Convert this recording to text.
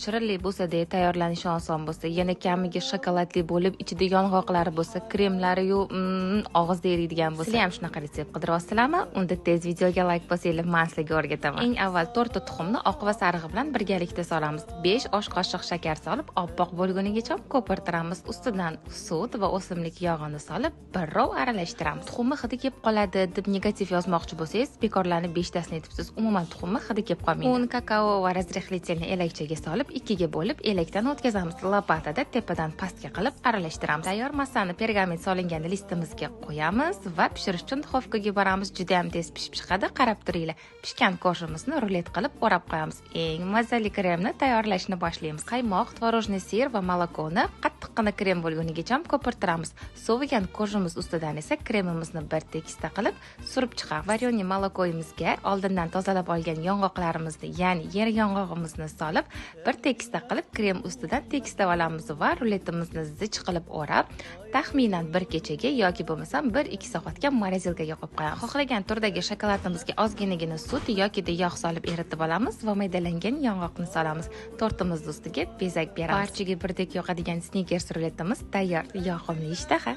Shirinli bo'lsa-da, tayyorlanishi oson bo'lsa, yana kamiga shokoladli bo'lib, ichida yong'oqlari bo'lsa, kremlari-yu, og'izda eriydigan bo'lsa, sizlar ham shunaqa retsept qidiryapsizlarmi? Unda tez videoga like bosinglar, men sizlarga o'rgataman. Eng avval 4 ta tuxumni oq va sarig'i bilan birgalikda solamiz. 5 osh qoshiq shakar solib, oppoq bo'lgunigacha ko'pirtiramiz. Ustidan sut va o'simlik yog'ini solib, birrov aralashtiramiz. Tuxumni hidi kelib qoladi deb negativ yozmoqchi bo'lsangiz, bekorlarni 5 tasini aytibsiz. Umuman tuxumni hidi kelib qolmaydi. Un, kakao va razrexlitelni elakchaga solib, ikkiga bo'lib, elakdan o'tkazamiz. Lopatada tepadan pastga qilib aralashtiramiz. Tayyor massani pergament solingan listimizga qo'yamiz va pishirish uchun duxovkaga yuboramiz. Juda ham tez pishib chiqadi. Qarab turinglar. Pishgan koshimizni rulet qilib o'rab qo'yamiz. Eng mazali kremni tayyorlashni boshlaymiz. Qaymoq, tvorojniy sir va molokoni qattiqqina krem bo'lgunigacha ko'pirtiramiz. Sovigan koshimiz ustidan esa kremimizni bir tekisda qilib surib chiqamiz. Varyoniy molokoyimizga oldindan tozalab olgan yong'oqlarimizni, ya'ni yer yong'og'imizni solib, bir tekisda qilib krem ustidan tekislab olamiz va ruletimizni zich qilib o'rab, taxminan bir kechaga yoki bo'lmasam 1-2 soatga morozilkaga qo'yib qo'yamiz. Xohlagan turdagi shokoladimizga ozginagina sut yoki yog' solib eritib olamiz va maydalangan yong'oqni solamiz. Tortimiz ustiga bezak beramiz. Barchaga birdek yoqadigan Snickers ruletimiz tayyor. Yoqimli ishtaha.